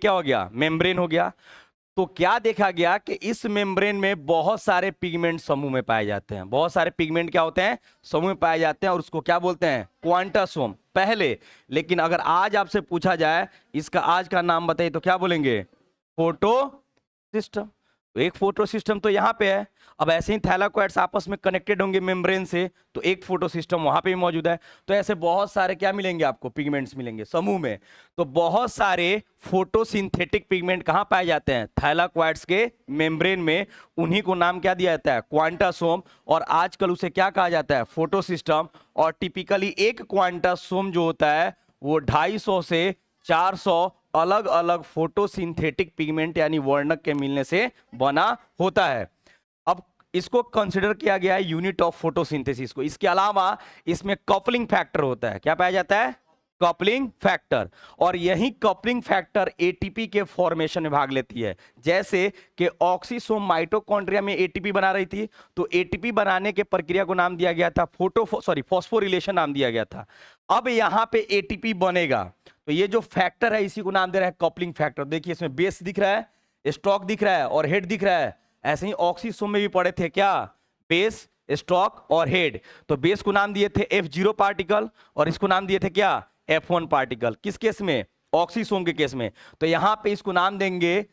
क्या हो गया, मेम्ब्रेन हो गया। तो क्या देखा गया कि इस मेम्ब्रेन में बहुत सारे पिगमेंट समूह में पाए जाते हैं। बहुत सारे पिगमेंट क्या होते हैं, समूह में पाए जाते हैं, और उसको क्या बोलते हैं, क्वांटासोम पहले। लेकिन अगर आज आपसे पूछा जाए इसका आज का नाम बताइए तो क्या बोलेंगे, फोटो सिस्टम। तो एक फोटो सिस्टम तो यहाँ पे है। अब ऐसे ही थैलाकोइड्स आपस में कनेक्टेड होंगे मेम्ब्रेन से, तो एक फोटो सिस्टम वहां पे भी मौजूद है। तो ऐसे बहुत सारे क्या मिलेंगे आपको, पिगमेंट्स मिलेंगे समूह में। तो बहुत सारे फोटोसिंथेटिक पिगमेंट कहाँ पाए जाते हैं, थैलाकोइड्स के मेम्ब्रेन में। उन्हीं को नाम क्या दिया जाता है, क्वांटासोम। और आजकल उसे क्या कहा जाता है, फोटो सिस्टम। और टिपिकली एक क्वांटासोम जो होता है वो 250 से 400 अलग अलग फोटोसिंथेटिक पिगमेंट यानी वर्णक के मिलने से बना होता है। अब इसको कंसिडर किया गया है यूनिट ऑफ फोटोसिंथेसिस को। इसके अलावा इसमें कपलिंग फैक्टर होता है। क्या पाया जाता है, कपलिंग फैक्टर। और यही कपलिंग फैक्टर एटीपी के फॉर्मेशन में भाग लेती है। जैसे कि ऑक्सीसोम माइटोकॉन्ड्रिया में एटीपी बना रही थी, तो एटीपी बनाने के प्रक्रिया को नाम दिया गया था फॉस्फोरिलेशन नाम दिया गया था। अब यहां पे एटीपी बनेगा, तो ये जो फैक्टर है इसी को नाम दे रहा है कपलिंग फैक्टर। देखिए इसमें बेस दिख रहा है, स्टॉक दिख रहा है और हेड दिख रहा है। ऐसे ही ऑक्सीसोम में भी पढ़े थे क्या, बेस, स्टॉक और हेड। तो बेस को नाम दिए थे F0 पार्टिकल और इसको नाम दिए थे क्या, F1 पार्टिकल। किस केस में, ऑक्सीसोम के केस में। तो यहां पे इसको नाम देंगे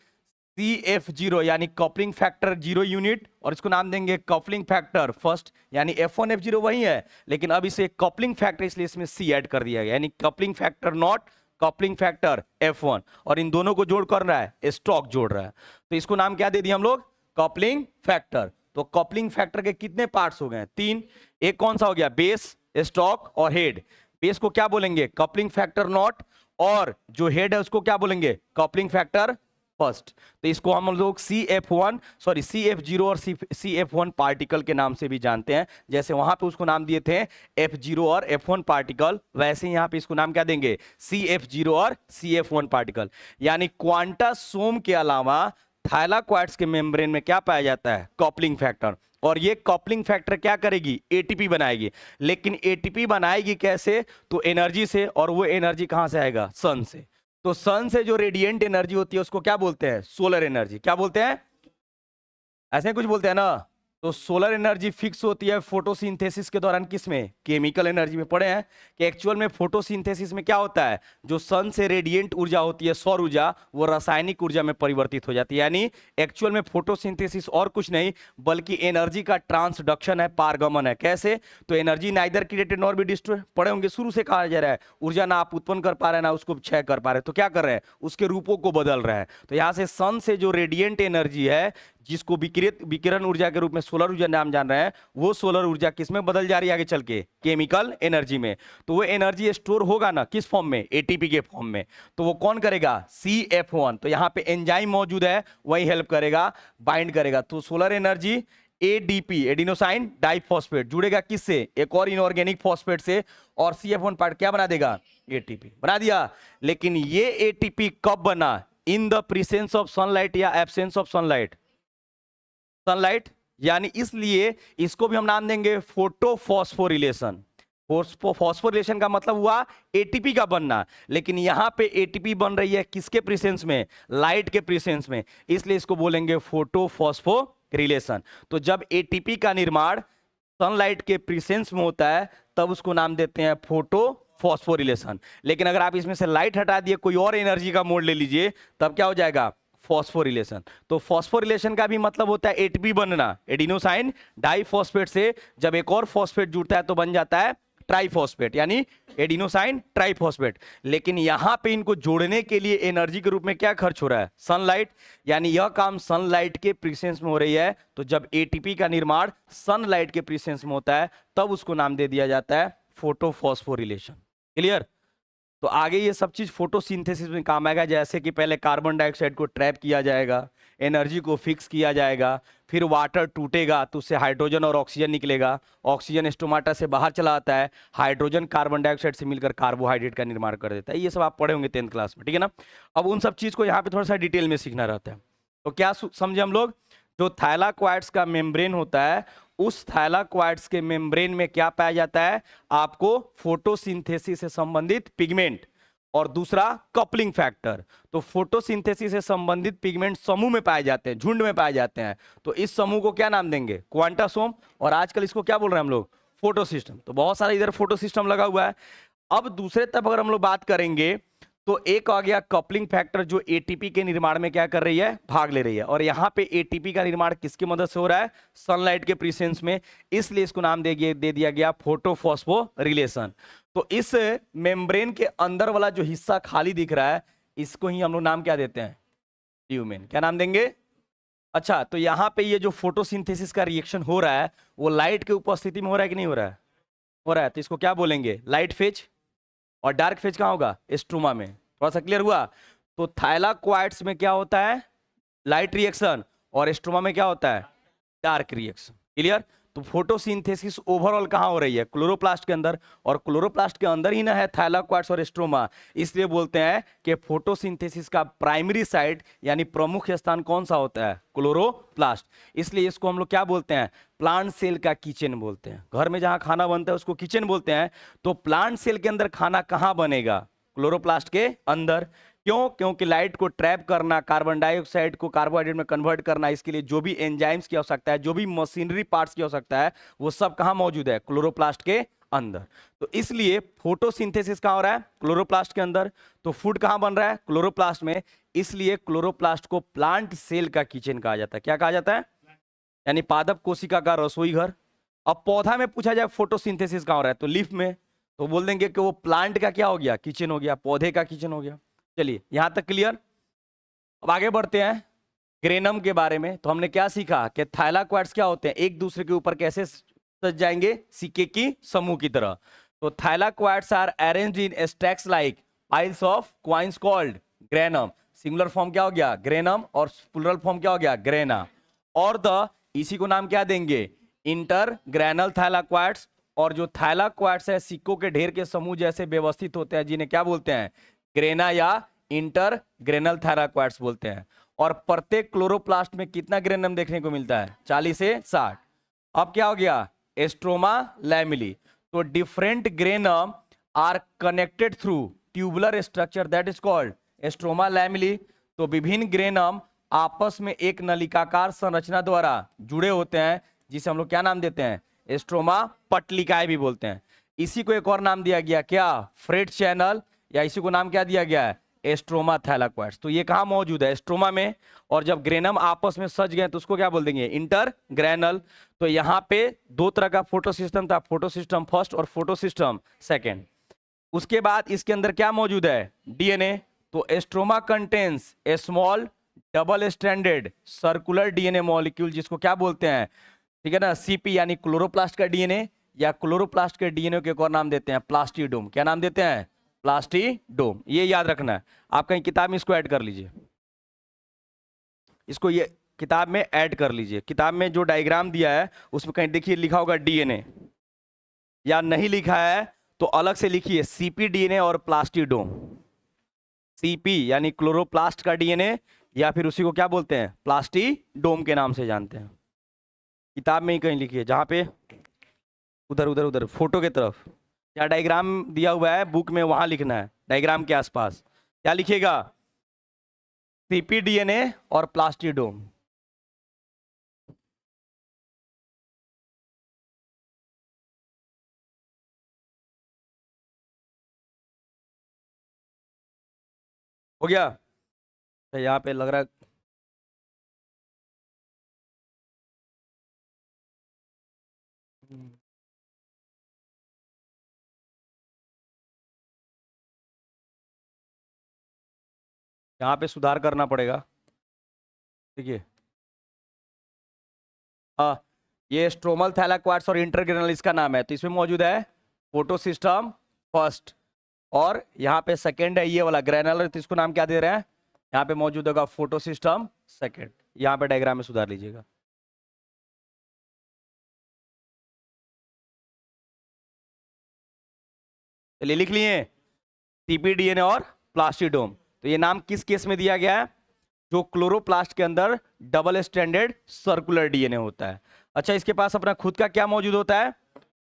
CF0 यानी कपलिंग फैक्टर 0 यूनिट, और इसको नाम देंगे कपलिंग फैक्टर फर्स्ट यानी F1 F0 वही है, लेकिन अब इसे कपलिंग फैक्टर इसलिए इसमें C ऐड कर दिया गया, यानी coupling factor not coupling factor F1। और इन दोनों को जोड़ कर रहा है, स्टॉक जोड़ रहा है, तो इसको नाम क्या दे दिया हम लोग, कपलिंग फैक्टर। तो कपलिंग फैक्टर के कितने पार्ट्स हो गए, 3। एक कौन सा हो गया, बेस, स्टॉक और हेड। बेस को क्या बोलेंगे, कपलिंग फैक्टर नॉट, और जो हेड है उसको क्या बोलेंगे, कपलिंग फैक्टर फर्स्ट। तो इसको हम लोग CF0 और CF1 पार्टिकल के नाम से भी जानते हैं। जैसे वहां पे उसको नाम दिए थे F0 और F1 पार्टिकल, वैसे ही यहां पे इसको नाम क्या देंगे, CF0 और CF1 पार्टिकल। यानी क्वांटासोम के अलावा थाइलाकोइड्स के मेम्ब्रेन में क्या पाया जाता है, कपलिंग फैक्टर। और ये कपलिंग फैक्टर क्या करेगी, एटीपी बनाएगी। लेकिन एटीपी बनाएगी कैसे, तो एनर्जी से, और वो एनर्जी कहां से आएगा, सन से। तो सन से जो रेडिएंट एनर्जी होती है उसको क्या बोलते हैं, सोलर एनर्जी। क्या बोलते हैं, ऐसे कुछ बोलते हैं ना। तो सोलर एनर्जी फिक्स होती है फोटोसिंथेसिस के दौरान, किसमें, केमिकल एनर्जी में। पढ़े हैं कि एक्चुअल में फोटोसिंथेसिस में क्या होता है, जो सन से रेडिएंट ऊर्जा होती है, सौर ऊर्जा, वो रासायनिक ऊर्जा में परिवर्तित हो जाती है। यानी एक्चुअल में फोटोसिंथेसिस और कुछ नहीं बल्कि एनर्जी का ट्रांसडक्शन है, पारगमन है। कैसे, तो energy neither created nor be destroy. पढ़े होंगे, शुरू से कहा जा रहा है ऊर्जा ना आप उत्पन्न कर पा रहे हैं ना उसको क्षय कर पा रहे हैं, तो क्या कर रहे हैं, उसके रूपों को बदल रहे हैं। तो यहां से सन से जो रेडिएंट एनर्जी है, जिसको विकिरण ऊर्जा के रूप में सोलर ऊर्जा नाम जान रहे हैं, वो सोलर ऊर्जा किस में बदल जा रही है आगे चल के, केमिकल एनर्जी में। तो वो एनर्जी स्टोर होगा ना किस फॉर्म में, एटीपी के फॉर्म में। तो वो कौन करेगा, CF1। तो यहां पे एंजाइम मौजूद है, वही हेल्प करेगा, बाइंड करेगा। तो solar energy ADP adenosine diphosphate जुड़ेगा किससे, एक और इनऑर्गेनिक फॉस्फेट से, और CF1 पार्ट क्या बना देगा, एटीपी बना दिया। लेकिन ये एटीपी कब बना, in the presence of sunlight या एब्सेंस ऑफ सनलाइट, सनलाइट। यानी इसलिए इसको भी हम नाम देंगे फोटोफॉस्फोरिलेशन। फॉस्फोरिलेशन का मतलब हुआ एटीपी का बनना, लेकिन यहां पे एटीपी बन रही है किसके प्रेजेंस में, लाइट के प्रेजेंस में, इसलिए इसको बोलेंगे फोटोफॉस्फोरिलेशन। तो जब एटीपी का निर्माण सनलाइट के प्रेजेंस में होता है तब उसको नाम देते हैं फोटो फॉस्फोरिलेशन। लेकिन अगर आप इसमें से लाइट हटा दिए, कोई और एनर्जी का मोड ले लीजिए, तब क्या हो जाएगा, फॉस्फोरिलेशन। तो फॉस्फोरिलेशन का भी मतलब होता है एटीपी बनना, एडिनोसाइन डाइफॉस्फेट से जब एक और फॉस्फेट जुड़ता है तो बन जाता है ट्राइफॉस्फेट, यानी एडिनोसाइन ट्राइफॉस्फेट। लेकिन यहां पे इनको जोड़ने के लिए एनर्जी के रूप में क्या खर्च हो रहा है, सनलाइट। यानी यह काम सनलाइट के प्रेजेंस में हो रही है। तो जब एटीपी का निर्माण सनलाइट के प्रेजेंस में होता है तब उसको नाम दे दिया जाता है फोटोफॉस्फोरिलेशन। क्लियर। तो आगे ये सब चीज फोटोसिंथेसिस में काम आएगा। जैसे कि पहले कार्बन डाइऑक्साइड को ट्रैप किया जाएगा, एनर्जी को फिक्स किया जाएगा, फिर वाटर टूटेगा तो उससे हाइड्रोजन और ऑक्सीजन निकलेगा, ऑक्सीजन स्टोमाटा से बाहर चला आता है, हाइड्रोजन कार्बन डाइऑक्साइड से मिलकर कार्बोहाइड्रेट का निर्माण कर देता है। ये सब आप पढ़े होंगे 10th क्लास में, ठीक है ना। अब उन सब चीज को यहाँ पे थोड़ा सा डिटेल में सीखना रहता है। तो क्या समझे हम लोग, जो थाइलाकोइड्स का मेम्ब्रेन होता है, उस थाइलाकोइड्स के मेम्ब्रेन में क्या पाया जाता है, आपको फोटोसिंथेसिस से संबंधित पिगमेंट। और दूसरा कपलिंग फैक्टर। तो फोटोसिंथेसिस से संबंधित पिगमेंट समूह में पाए जाते हैं, झुंड में पाए जाते हैं। तो इस समूह को क्या नाम देंगे? क्वांटासोम। और आजकल इसको क्या बोल रहे हैं हम लोग? Photo system. तो बहुत सारा इधर फोटो सिस्टम लगा हुआ है। अब दूसरे तरफ अगर हम लोग बात करेंगे तो एक आ गया कपलिंग फैक्टर, जो एटीपी के निर्माण में क्या कर रही है? भाग ले रही है। और यहाँ पे एटीपी का निर्माण किसकी मदद से हो रहा है? सनलाइट के प्रेजेंस में। इसलिए इसको नाम दे दिया गया फोटोफॉस्फोरिलेशन। तो इस मेम्ब्रेन के अंदर वाला जो हिस्सा खाली दिख रहा है, इसको ही हम लोग नाम क्या देते हैं? ट्यूमेन। क्या नाम देंगे? अच्छा, तो यहाँ पे ये जो फोटोसिंथेसिस का रिएक्शन हो रहा है वो लाइट के उपस्थिति में हो रहा है कि नहीं हो रहा है? हो रहा है। तो इसको क्या बोलेंगे? Light phase. और डार्क फेज कहाँ होगा? स्ट्रोमा में। थोड़ा सा क्लियर हुआ? तो थाइलाक्वाइड्स में क्या होता है? Light reaction. और स्ट्रोमा में क्या होता है? Dark reaction. क्लियर? तो फोटोसिंथेसिस ओवरऑल कहाँ हो रही है? क्लोरोप्लास्ट के अंदर। और क्लोरोप्लास्ट के अंदर ही ना है थाइलाक्वाइड्स और स्ट्रोमा। इसलिए बोलते हैं कि फोटोसिंथेसिस का प्राइमरी साइट यानी प्रमुख स्थान कौन सा होता है? क्लोरोप्लास्ट। इसलिए इसको हम लोग क्या बोलते हैं? प्लांट सेल का किचन बोलते हैं। घर में जहां खाना बनता है उसको किचन बोलते हैं। तो प्लांट सेल के अंदर खाना कहां बनेगा? क्लोरोप्लास्ट के अंदर। क्यों? क्योंकि लाइट को ट्रैप करना, कार्बन डाइऑक्साइड को कार्बोहाइड्रेट में कन्वर्ट करना, इसके लिए जो भी एंजाइम्स की आवश्यकता है, जो भी मशीनरी पार्ट्स की आवश्यकता है, वो सब कहां मौजूद है? क्लोरोप्लास्ट के अंदर। तो इसलिए फोटोसिंथेसिस कहां हो रहा है? क्लोरोप्लास्ट के अंदर। तो फूड कहां बन रहा है? क्लोरोप्लास्ट में। इसलिए क्लोरोप्लास्ट को प्लांट सेल का किचन कहा जाता है। क्या कहा जाता है? यानी पादप कोशिका का रसोई घर। अब पौधा में पूछा जाए फोटोसिंथेसिस कहां हो रहा है, तो लीफ में। तो बोल देंगे कि वो प्लांट का क्या हो गया? किचन हो गया, पौधे का किचन हो गया। चलिए, यहां तक क्लियर। अब आगे बढ़ते हैं ग्रेनम के बारे में। तो हमने क्या सीखा कि थाइलाक्वाइड्स क्या होते हैं? एक दूसरे के ऊपर कैसे सज जाएंगे? सिक्के की समूह की तरह। तो thylakoids are arranged in stacks like piles of coins called granum. Singular form क्या हो गया? ग्रेनम। और प्लुरल फॉर्म क्या हो गया? ग्रेना। और द इसी को नाम क्या देंगे? Inter granal thylakoids. और जो थाइलाक्वाइड्स है सिक्कों के ढेर के समूह जैसे व्यवस्थित होते हैं, जिन्हें क्या बोलते हैं? ग्रेना या इंटर ग्रेनल थाइलाक्वाइड्स बोलते हैं। और प्रत्येक क्लोरोप्लास्ट में कितना ग्रेनम देखने को मिलता है? 40 से 60। अब क्या हो गया? Stroma lamellae. तो different granum are connected through tubular structure that is called stroma lamellae. तो विभिन्न ग्रेनम आपस में एक नलिकाकार संरचना द्वारा जुड़े होते हैं, जिसे हम लोग क्या नाम देते हैं? स्ट्रोमा पटलिकाएं भी बोलते हैं। इसी को एक और नाम दिया गया, क्या? Freight channel. या इसी को नाम क्या दिया गया है? स्ट्रोमा थाइलाक्वाइड्स। तो ये कहां मौजूद है? स्ट्रोमा में। और जब ग्रेनम आपस में सज गए तो उसको क्या बोल देंगे? Inter granal. तो यहाँ पे दो तरह का फोटो सिस्टम था, फोटो सिस्टम फर्स्ट और फोटो सिस्टम सेकेंड। उसके बाद इसके अंदर क्या मौजूद है? डीएनए। तो stroma contains a small double stranded circular DNA molecule, जिसको क्या बोलते हैं? ठीक है ना, सीपी, यानी क्लोरोप्लास्ट का डीएनए। या क्लोरोप्लास्ट के डीएनए के एक और नाम देते हैं प्लास्टिडोम। क्या नाम देते हैं? प्लास्टिडोम। ये याद रखना है। आप कहीं किताब में इसको ऐड कर लीजिए, इसको ये किताब में ऐड कर लीजिए। किताब में जो डायग्राम दिया है उसमें कहीं देखिए लिखा होगा डीएनए, या नहीं लिखा है तो अलग से लिखिए सीपी डीएनए और प्लास्टिडोम। सीपी यानी क्लोरोप्लास्ट का डीएनए, या फिर उसी को क्या बोलते हैं? प्लास्टिडोम के नाम से जानते हैं। किताब में ही कहीं लिखिए, जहां पे उधर उधर उधर फोटो के तरफ क्या डायग्राम दिया हुआ है बुक में, वहां लिखना है। डायग्राम के आसपास क्या लिखिएगा? सीपी डीएनए और प्लास्टिडोम। हो गया? तो यहाँ पे लग रहा है यहाँ पे सुधार करना पड़ेगा। ठीक है, हाँ, ये स्ट्रोमल थैलाक्वाड्स और इंटरग्रेनल इसका नाम है। तो इसमें मौजूद है फोटो सिस्टम फर्स्ट, और यहाँ पे सेकेंड है ये वाला ग्रेनल। तो इसको नाम क्या दे रहे हैं? यहाँ पे मौजूद होगा फोटो सिस्टम सेकेंड। यहाँ पे डायग्राम में सुधार लीजिएगा। चलिए लिख लिए सीपीडीएनए और प्लास्टिडोम। तो ये नाम किस केस में दिया गया है? जो क्लोरोप्लास्ट के अंदर डबल स्ट्रैंडेड सर्कुलर डीएनए होता है। अच्छा, इसके पास अपना खुद का क्या मौजूद होता है?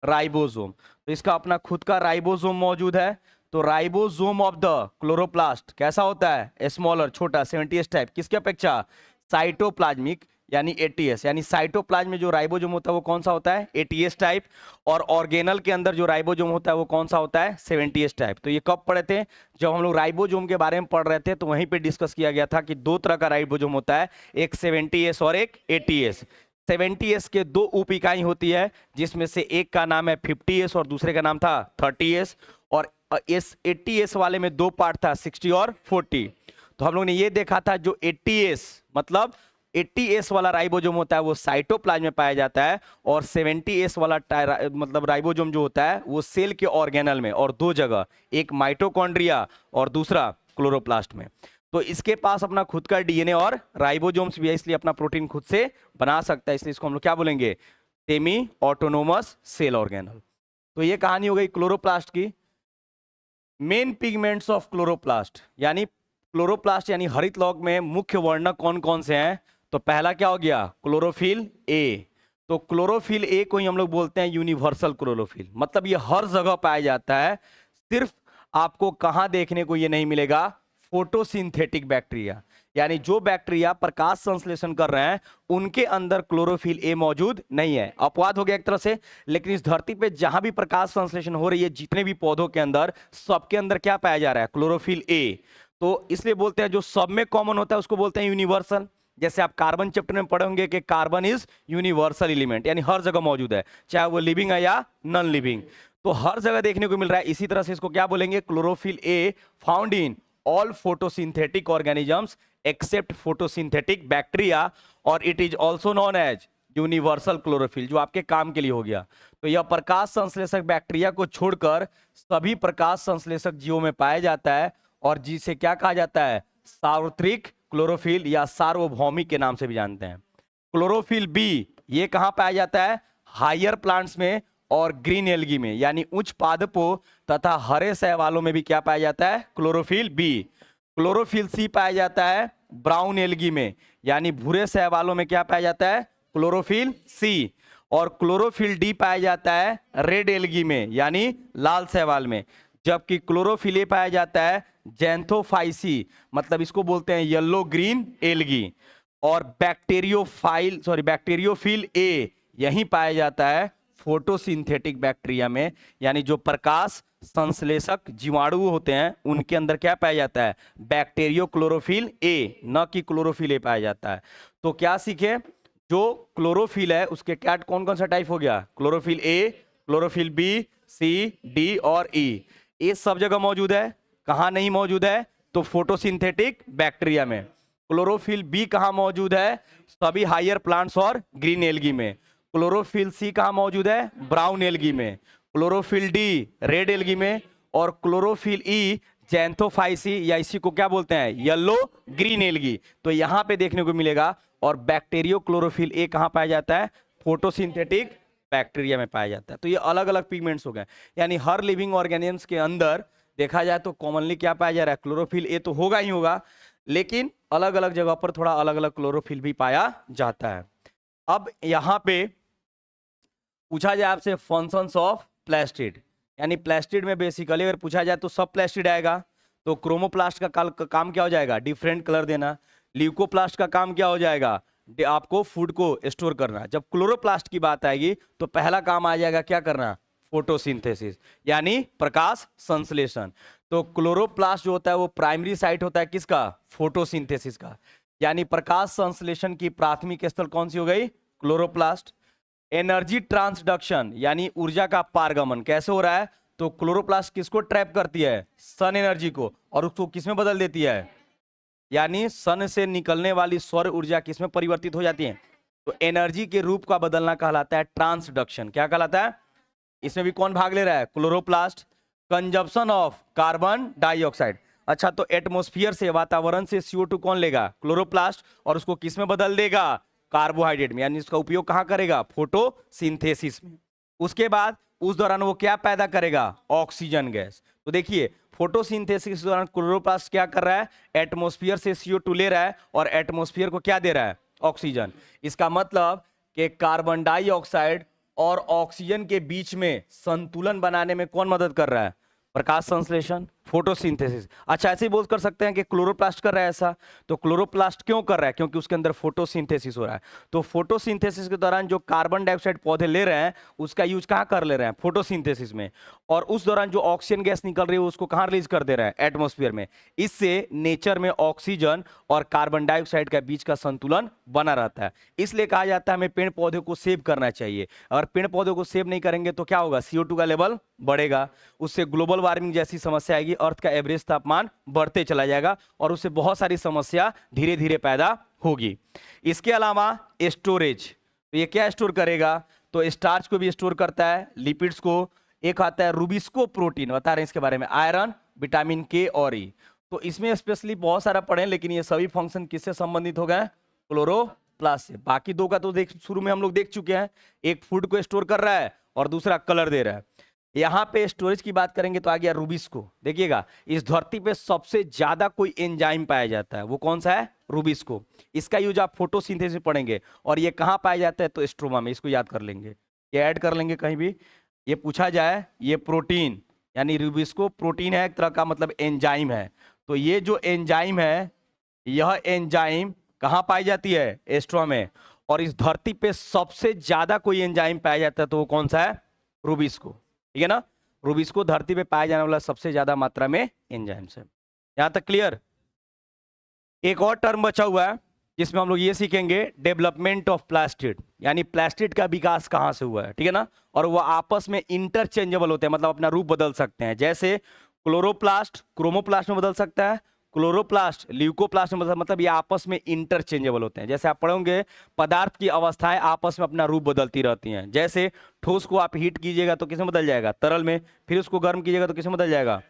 राइबोसोम। तो इसका अपना खुद का राइबोसोम मौजूद है। तो राइबोसोम ऑफ द क्लोरोप्लास्ट कैसा होता है? स्मॉलर, छोटा, 70s टाइप। किसके अपेक्षा? साइटोप्लाज्मिक यानी 80s, यानी साइटोप्लाज्म में जो राइबोसोम होता है वो कौन सा होता है? 80s type. और ऑर्गेनल के अंदर जो राइबोसोम होता है वो कौन सा होता है? 70s type. तो ये कब पढ़े थे? जब हम लोग राइबोसोम के बारे में पढ़ रहे थे तो वहीं पे डिस्कस किया गया था कि दो तरह का राइबोसोम होता है, एक 70s और एक 80s। 70s के दो उप इकाई होती है, जिसमें से एक का नाम है 50s और दूसरे का नाम था 30s। और इस 80s वाले में दो पार्ट था, 60 और 40। तो हम लोग ने ये देखा था जो 80s मतलब 80s वाला राइबोसोम होता है वो साइटोप्लाज्म में पाया जाता है, और 70s वाला मतलब राइबोसोम जो होता है वो सेल के ऑर्गेनल में, और दो जगह, एक माइटोकॉन्ड्रिया और दूसरा क्लोरोप्लास्ट में। तो इसके पास अपना खुद का डीएनए और राइबोसोम्स भी है, इसलिए अपना प्रोटीन खुद से बना सकता है, इसलिए इसको हम लोग क्या बोलेंगे? Semi autonomous cell organelle. तो ये कहानी हो गई क्लोरोप्लास्ट की। मेन पिगमेंट्स ऑफ क्लोरोप्लास्ट, यानी क्लोरोप्लास्ट यानी हरित लौक में मुख्य वर्णक कौन कौन से हैं? तो पहला क्या हो गया? Chlorophyll A. तो क्लोरोफिल ए को ही हम लोग बोलते हैं यूनिवर्सल क्लोरोफिल, मतलब ये हर जगह पाया जाता है। सिर्फ आपको कहां देखने को ये नहीं मिलेगा? फोटोसिंथेटिक बैक्टीरिया, यानी जो बैक्टीरिया प्रकाश संश्लेषण कर रहे हैं उनके अंदर क्लोरोफिल ए मौजूद नहीं है। अपवाद हो गया एक तरह से, लेकिन इस धरती पे जहां भी प्रकाश संश्लेषण हो रही है, जितने भी पौधों के अंदर, सबके अंदर क्या पाया जा रहा है? Chlorophyll A. तो इसलिए बोलते हैं जो सब में कॉमन होता है उसको बोलते हैं यूनिवर्सल। जैसे आप कार्बन चैप्टर में पढ़े होंगे कि कार्बन इज यूनिवर्सल एलिमेंट, यानी हर जगह मौजूद है, चाहे वो लिविंग है या नॉन लिविंग, तो हर जगह देखने को मिल रहा है। इसी तरह से इसको क्या बोलेंगे? Chlorophyll A found in all photosynthetic organisms except photosynthetic bacteria, और it is also known as universal chlorophyll, जो आपके काम के लिए हो गया। तो यह प्रकाश संश्लेषक बैक्टीरिया को छोड़कर सभी प्रकाश संश्लेषक जीवों में पाया जाता है, और जिसे क्या कहा जाता है? सार्वत्रिक क्लोरोफिल या सार्वभौमिक के नाम से भी जानते हैं। क्लोरोफिल बी ये कहां पाया जाता है? हायर प्लांट्स में और ग्रीन एल्गी में, यानी उच्च पादपों तथा हरे शैवालों में भी क्या पाया जाता है? Chlorophyll B. क्लोरोफिल सी पाया जाता है ब्राउन एल्गी में, यानी भूरे शैवालों में क्या पाया जाता है? Chlorophyll C. और क्लोरोफिल डी पाया जाता है रेड एल्गी में, यानी लाल शैवाल में। जबकि क्लोरोफिल ए पाया जाता है जैंथोफाइसी, मतलब इसको बोलते हैं येलो ग्रीन एल्गी। और बैक्टीरियोफिल ए यही पाया जाता है फोटोसिंथेटिक बैक्टीरिया में, यानी जो प्रकाश संश्लेषक जीवाणु होते हैं उनके अंदर क्या पाया जाता है? बैक्टीरियो क्लोरोफिल ए, न कि क्लोरोफिल ए पाया जाता है। तो क्या सीखे? जो क्लोरोफिल है उसके क्या कौन कौन सा टाइप हो गया? Chlorophyll A, chlorophyll B, C, D और ई। ये सब जगह मौजूद है। कहां नहीं मौजूद है? तो फोटोसिंथेटिक बैक्टीरिया में। क्लोरोफिल बी कहां मौजूद है? सभी हायर प्लांट्स और ग्रीन एल्गी में। क्लोरोफिल सी कहां मौजूद है? ब्राउन एल्गी में। क्लोरोफिल डी रेड एल्गी में। और क्लोरोफिल ई जैंथोफाइसी, या इसी को क्या बोलते हैं? Yellow green algae. तो यहां पे देखने को मिलेगा। और बैक्टीरियो क्लोरोफिल ए कहां पाया जाता है? फोटोसिंथेटिक बैक्टीरिया में पाया जाता है। तो ये अलग अलग पिगमेंट्स हो गए, यानी हर लिविंग ऑर्गेनिजम्स के अंदर देखा जाए तो कॉमनली क्या पाया जा रहा है? क्लोरोफिल ए तो होगा ही होगा, लेकिन अलग अलग जगह पर थोड़ा अलग अलग क्लोरोफिल भी पाया जाता है। अब यहां पे पूछा जाए आपसे फंक्शंस ऑफ प्लास्टिड, यानी प्लास्टिड में बेसिकली अगर पूछा जाए तो सब प्लास्टिड आएगा। तो क्रोमोप्लास्ट का काम क्या हो जाएगा? डिफरेंट कलर देना। ल्यूकोप्लास्ट का काम क्या हो जाएगा? आपको फूड को स्टोर करना। जब क्लोरोप्लास्ट की बात आएगी तो पहला काम आ जाएगा क्या करना? फोटोसिंथेसिस, यानी प्रकाश संश्लेषण। तो क्लोरोप्लास्ट जो होता है वो प्राइमरी साइट होता है किसका? फोटोसिंथेसिस का, यानी प्रकाश संश्लेषण की प्राथमिक स्थल कौन सी हो गई? क्लोरोप्लास्ट। एनर्जी ट्रांसडक्शन, यानी ऊर्जा का पारगमन कैसे हो रहा है? तो क्लोरोप्लास्ट किसको ट्रैप करती है? सन एनर्जी को, और उसको किसमें बदल देती है? यानी सन से निकलने वाली सौर ऊर्जा किसमें परिवर्तित हो जाती है? तो एनर्जी के रूप का बदलना कहलाता है ट्रांसडक्शन। क्या कहलाता है? इसमें भी कौन भाग ले रहा है? Chloroplast. Consumption of carbon dioxide, अच्छा तो एटमॉस्फेयर से, वातावरण से CO2 कौन लेगा? क्लोरोप्लास्ट। और उसको किसमें बदल देगा? कार्बोहाइड्रेट में, यानी इसका उपयोग कहां करेगा? फोटोसिंथेसिस में। उसके बाद उस दौरान वो क्या पैदा करेगा? Oxygen gas. तो देखिए फोटोसिंथेसिस के दौरान क्लोरोप्लास्ट क्या कर रहा है? एटमॉस्फेयर से CO2 ले रहा है और एटमॉस्फेयर को क्या दे रहा है? ऑक्सीजन। इसका मतलब कि कार्बन डाइऑक्साइड और ऑक्सीजन के बीच में संतुलन बनाने में कौन मदद कर रहा है? प्रकाश संश्लेषण, फोटोसिंथेसिस। अच्छा ऐसे ही बोल कर सकते हैं कि क्लोरोप्लास्ट कर रहा है ऐसा, तो क्लोरोप्लास्ट क्यों कर रहा है? क्योंकि उसके अंदर फोटोसिंथेसिस हो रहा है। तो फोटोसिंथेसिस के दौरान जो कार्बन डाइऑक्साइड पौधे ले रहे हैं उसका यूज कहाँ कर ले रहे हैं? फोटोसिंथेसिस में। और उस दौरान जो ऑक्सीजन गैस निकल रही है उसको कहाँ रिलीज कर दे रहा है? एटमॉस्फेयर में। इससे नेचर में ऑक्सीजन और कार्बन डाइऑक्साइड के बीच का संतुलन बना रहता है। इसलिए कहा जाता है हमें पेड़ पौधे को सेव करना चाहिए। अगर पेड़ पौधों को सेव नहीं करेंगे तो क्या होगा? CO2 का लेवल बढ़ेगा, उससे ग्लोबल वार्मिंग जैसी समस्या आएगी, अर्थ का एवरेज तापमान बढ़ते चला जाएगा और उससे बहुत सारी समस्या धीरे धीरे पैदा होगी। इसके अलावा स्टोरेज, तो ये क्या स्टोर करेगा? तो स्टार्च को भी स्टोर करता है, लिपिड्स को। एक आता है रूबिस्को प्रोटीन, बता रहे हैं इसके बारे में, आयरन, विटामिन के और ई। तो इसमें स्पेशली बहुत सारा पढ़े, लेकिन ये सभी फंक्शन किससे संबंधित हो गए? क्लोरोप्लास्ट से। बाकी दो का तो शुरू में हम लोग देख चुके हैं, एक फूड को स्टोर कर रहा है और दूसरा कलर दे रहा है। यहाँ पे स्टोरेज की बात करेंगे तो आ गया रूबिस्को। देखिएगा इस धरती पे सबसे ज्यादा कोई एंजाइम पाया जाता है, वो कौन सा है? रूबिस्को। इसका यूज आप फोटोसिंथेसिस में पढ़ेंगे। और ये कहाँ पाया जाता है? तो स्ट्रोमा में। इसको याद कर लेंगे, ये ऐड कर लेंगे कहीं भी ये पूछा जाए। ये प्रोटीन यानी रूबिस्को प्रोटीन है, एक तरह का मतलब एंजाइम है। तो ये जो एंजाइम है, यह एंजाइम कहाँ पाई जाती है? स्ट्रोमा में। और इस धरती पे सबसे ज्यादा कोई एंजाइम पाया जाता है तो वो कौन सा है? रूबिस्को। ठीक है ना? रूबिस्को धरती पे पाया जाने वाला सबसे ज्यादा मात्रा में एंजाइम्स है। यहां तक क्लियर? एक और टर्म बचा हुआ है जिसमें हम लोग ये सीखेंगे, डेवलपमेंट ऑफ प्लास्टिड, यानी प्लास्टिड का विकास कहां से हुआ है। ठीक है ना? और वो आपस में इंटरचेंजेबल होते हैं, मतलब अपना रूप बदल सकते हैं। जैसे क्लोरोप्लास्ट क्रोमोप्लास्ट में बदल सकता है, क्लोरोप्लास्ट ल्यूकोप्लास्ट में मतलब ये आपस में इंटरचेंजेबल होते हैं। जैसे आप पढ़ोगे पदार्थ की अवस्थाएं आपस में अपना रूप बदलती रहती हैं। जैसे ठोस को आप हीट कीजिएगा तो किसमें बदल जाएगा? तरल में। फिर उसको गर्म कीजिएगा तो किसमें बदल जाएगा?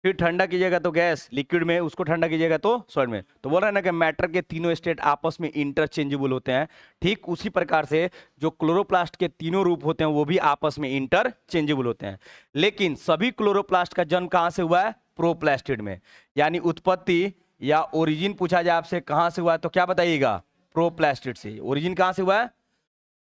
फिर ठंडा कीजिएगा तो गैस, लिक्विड में। उसको ठंडा कीजिएगा तो सॉलिड में। तो बोल रहा है ना कि मैटर के तीनों स्टेट आपस में इंटरचेंजेबल होते हैं। ठीक उसी प्रकार से जो क्लोरोप्लास्ट के तीनों रूप होते हैं वो भी आपस में इंटरचेंजेबल होते हैं। लेकिन सभी क्लोरोप्लास्ट का जन्म कहां से हुआ है? प्रोप्लास्टिड में। यानी उत्पत्ति या ओरिजिन पूछा जाए आपसे कहां से हुआ है तो क्या बताइएगा? प्रोप्लास्टिड से। ओरिजिन कहां से हुआ है?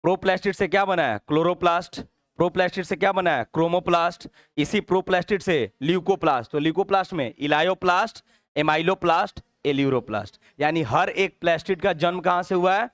प्रोप्लास्टिड से क्या बना है? क्लोरोप्लास्ट। प्रोप्लास्टिड से क्या बना है? क्रोमोप्लास्ट। इसी प्रोप्लास्टिड से ल्यूकोप्लास्ट। तो ल्यूकोप्लास्ट में इलायोप्लास्ट, एमाइलोप्लास्ट, एल्यूरोप्लास्ट। यानी हर एक प्लास्टिड का जन्म कहां से हुआ है?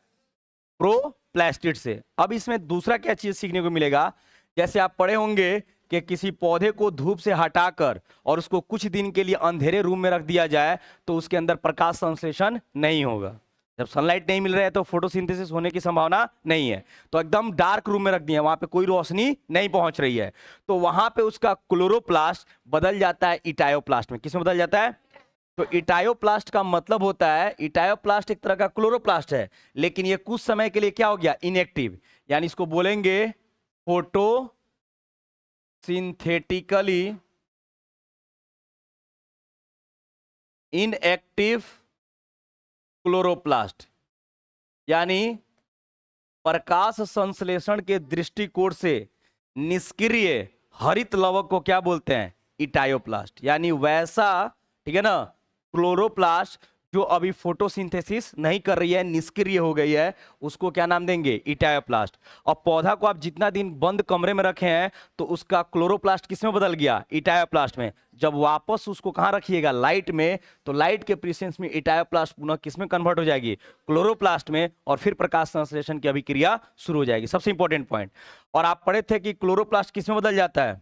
प्रोप्लास्टिड से। अब इसमें दूसरा क्या चीज सीखने को मिलेगा, जैसे आप पढ़े होंगे कि किसी पौधे को धूप से हटाकर और उसको कुछ दिन के लिए अंधेरे रूम में रख दिया जाए तो उसके अंदर प्रकाश संश्लेषण नहीं होगा। जब सनलाइट नहीं मिल रहा है तो फोटोसिंथेसिस होने की संभावना नहीं है। तो एकदम डार्क रूम में रख दिया, वहां पे कोई रोशनी नहीं पहुंच रही है, तो वहां पे उसका क्लोरोप्लास्ट बदल जाता है इटायोप्लास्ट में। किसमें बदल जाता है? तो इटायोप्लास्ट का मतलब होता है, इटायोप्लास्ट एक तरह का क्लोरोप्लास्ट है, लेकिन ये कुछ समय के लिए क्या हो गया? इनएक्टिव। यानी इसको बोलेंगे फोटो सिंथेटिकली इनएक्टिव क्लोरोप्लास्ट। यानी प्रकाश संश्लेषण के दृष्टिकोण से निष्क्रिय हरित लवक को क्या बोलते हैं? इटायोप्लास्ट। यानी वैसा, ठीक है ना, क्लोरोप्लास्ट जो अभी फोटोसिंथेसिस नहीं कर रही है, निष्क्रिय हो गई है, उसको क्या नाम देंगे? इटायोप्लास्ट। और पौधा को आप जितना दिन बंद कमरे में रखे हैं तो उसका क्लोरोप्लास्ट किसमें बदल गया? इटायोप्लास्ट में। जब वापस उसको कहां रखिएगा? लाइट में। तो लाइट के प्रेजेंस में इटायोप्लास्ट पुनः किसमें कन्वर्ट हो जाएगी? क्लोरोप्लास्ट में। और फिर प्रकाश संश्लेषण की अभिक्रिया शुरू हो जाएगी। सबसे इंपॉर्टेंट पॉइंट। और आप पढ़े थे कि क्लोरोप्लास्ट किसमें बदल जाता है?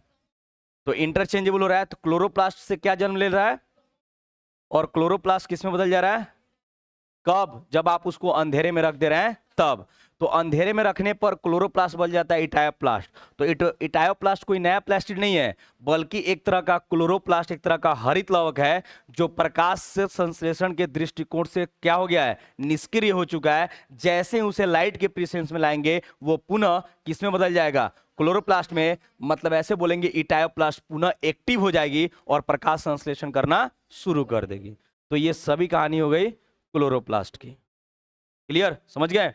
तो इंटरचेंजेबल हो रहा है। तो क्लोरोप्लास्ट से क्या जन्म ले रहा है और क्लोरोप्लास्ट किसमें बदल जा रहा है? कब? जब आप उसको अंधेरे में रख दे रहे हैं तब। तो अंधेरे में रखने पर क्लोरोप्लास्ट बन जाता है इटायोप्लास्ट। तो इटायोप्लास्ट कोई नया प्लास्टिड नहीं है, बल्कि एक तरह का क्लोरोप्लास्ट, एक तरह का हरित लवक है जो प्रकाश से संश्लेषण के दृष्टिकोण से क्या हो गया है? निष्क्रिय हो चुका है। जैसे उसे लाइट के प्रेजेंस में लाएंगे वो पुनः किसमें बदल जाएगा? क्लोरोप्लास्ट में। मतलब ऐसे बोलेंगे इटायोप्लास्ट पुनः एक्टिव हो जाएगी और प्रकाश संश्लेषण करना शुरू कर देगी। तो ये सभी कहानी हो गई क्लोरोप्लास्ट की। क्लियर? समझ गए?